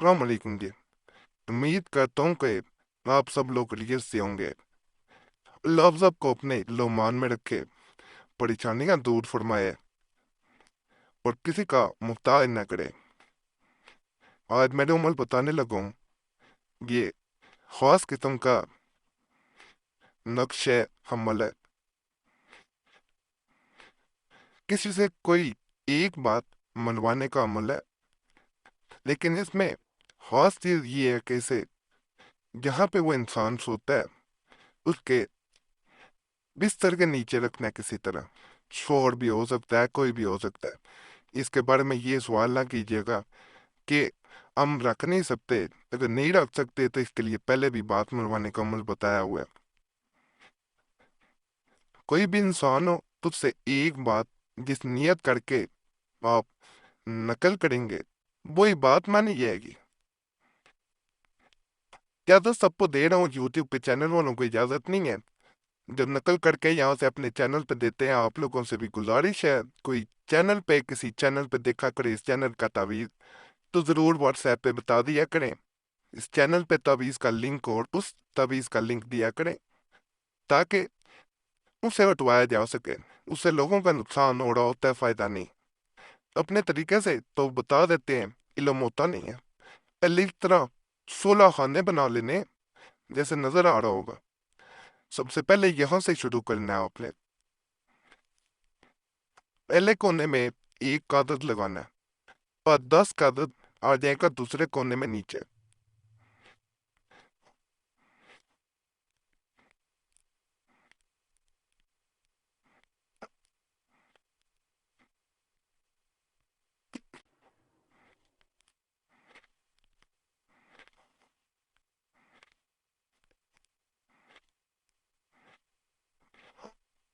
अस्सलाम वालेकुम जी। उम्मीद करता हूँ कि आप सब लोग खैरियत से होंगे। अल्लाह आप सबको अपने लोमान में रखे, परेशानियां दूर फरमाए और किसी का मुहताज न करे। आज मेरे उम्र बताने लगा हूँ ये खास किस्म का नक्श हमल है। किसी से कोई एक बात मनवाने का अमल है, लेकिन इसमें खास चीज ये है कि इसे जहाँ पे वो इंसान सोता है उसके बिस्तर के नीचे रखना है किसी तरह। शोर भी हो सकता है, कोई भी हो सकता है। इसके बारे में ये सवाल ना कीजिएगा कि हम रख नहीं सकते। अगर नहीं रख सकते तो इसके लिए पहले भी बात मनवाने का अमल बताया हुआ है। कोई भी इंसान हो तो उससे एक बात जिस नियत करके आप नकल करेंगे वही बात मानी जाएगी। इजाजत सबको दे रहा हूँ, यूट्यूब पे चैनल वालों को इजाजत नहीं है। जब नकल करके यहाँ से अपने चैनल पे देते हैं, आप लोगों से भी गुजारिश है, कोई चैनल पे किसी चैनल पे देखा करे इस चैनल का तावीज़ तो ज़रूर व्हाट्सएप पे बता दिया करें। इस चैनल पे तावीज़ का लिंक और उस तावीज़ का लिंक दिया करें ताकि उसे हटवाया जा सके। उससे लोगों का नुकसान हो रहा होता है, फ़ायदा नहीं। अपने तरीके से तो बता देते हैं, इल्म होता नहीं है। पहले इस तरह 16 खाने बना लेने जैसे नजर आ रहा होगा। सबसे पहले यहाँ से शुरू करना है आपने। पहले कोने में एक कागज लगाना है और 10 कागज आ जाएगा दूसरे कोने में नीचे।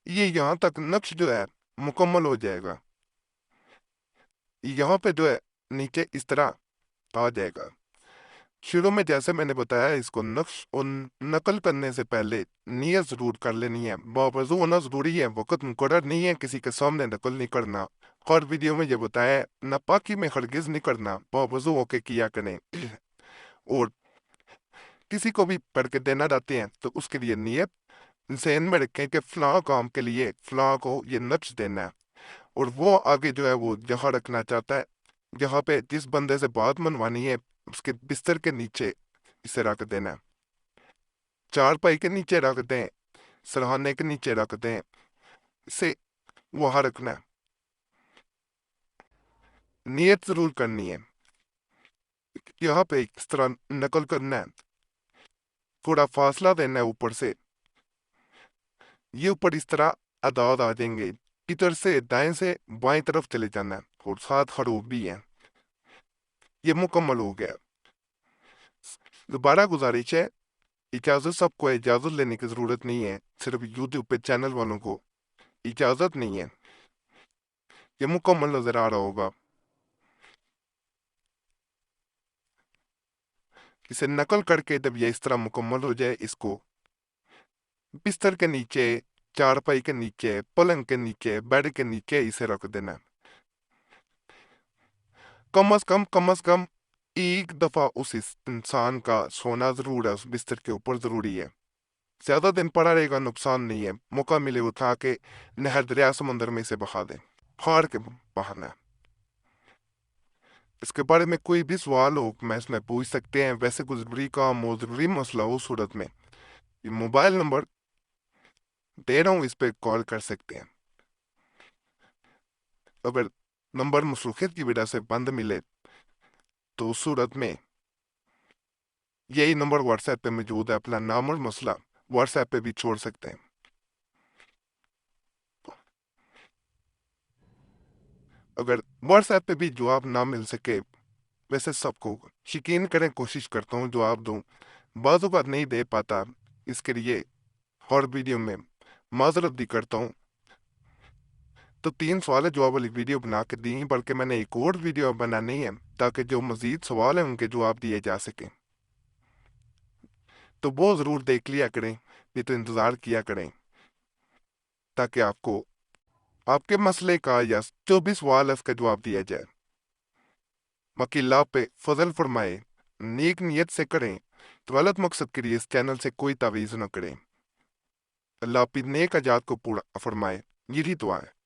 ये यहाँ तक नक्श जो है मुकम्मल हो जाएगा। यहाँ पे जो है नीचे इस तरह आ जाएगा। शुरू में जैसे मैंने बताया, इसको नक्श और नकल करने से पहले नियत जरूर कर लेनी है। बावजू होना जरूरी है, वक़्त मुकर्रर नहीं है किसी के सामने नकल नहीं करना। हर वीडियो में ये बताया है, नापाकी में हरगिज नहीं करना, बावजू होके किया करें। और किसी को भी पढ़ के देना चाहते हैं तो उसके लिए नियत ज़हन में रखें कि फलां काम के लिए फलां को ये नक्श देना है। और वो आगे जो है वो जहाँ रखना चाहता है, जहाँ पे जिस बंदे से बात मनवानी है उसके बिस्तर के नीचे इसे रख देना है। चारपाई के नीचे रख दें, सरहाने के नीचे रख दें, इसे वहां रखना है। नियत जरूर करनी है। यहाँ पे इस तरह नकल करना है, थोड़ा फासला देना है ऊपर से। ये ऊपर इस तरह अदाद आ जाएंगे, इधर से दाएं से बाएं तरफ चले जाना है और साथ हरूफ भी है। ये मुकम्मल हो गया। दोबारा गुजारिश है, इजाजत सबको इजाजत लेने की जरूरत नहीं है, सिर्फ यूट्यूब पे चैनल वालों को इजाजत नहीं है। ये मुकम्मल नजर आ रहा होगा। इसे नकल करके जब ये इस तरह मुकम्मल हो जाए, इसको बिस्तर के नीचे, चारपाई के नीचे, पलंग के नीचे, बेड के नीचे इसे रख देना। कम अज कम एक दफा उस इंसान का सोना जरूर है, उस बिस्तर के ऊपर जरूरी है। ज्यादा दिन पड़ा रहेगा नुकसान नहीं है। मौका मिले उठा के नहर, दरिया, समंदर में इसे बहा दें, फाड़ के बहाना है। इसके बारे में कोई भी सवाल हो मैं इसमें पूछ सकते हैं। वैसे कोई जरूरी काम हो, जरूरी मसला हो, सूरत में ये मोबाइल नंबर दे रहा हूँ, इस पे कॉल कर सकते हैं। अगर नंबर मसरूफियत की वजह से बंद मिले तो उस सूरत में यही नंबर व्हाट्सएप पे मौजूद है। अपना नाम और मसला व्हाट्सएप पे भी छोड़ सकते हैं। अगर व्हाट्सएप पे भी जवाब ना मिल सके, वैसे सबको यकीन करें कोशिश करता हूँ जवाब दूँ, बाज़ बात नहीं दे पाता। इसके लिए हर वीडियो में माजरत भी करता हूँ। तो 3 सवाल जवाब वाली वीडियो बना के दी, बल्कि मैंने एक और वीडियो बनानी है ताकि जो मजीद सवाल हैं उनके जवाब दिए जा सकें। तो वो ज़रूर देख लिया करें, नहीं तो इंतज़ार किया करें ताकि आपको आपके मसले का या जो भी सवाल है उसका जवाब दिया जाए। बाकी अल्लाह पे फजल फरमाए। نیک نیت سے کریں تو غلط مقصد کے لیے اس چینل سے کوئی تعویذ نہ کریں۔ اللہ اپنی نیک اجات کو پورا فرمائے، یہی دعا ہے۔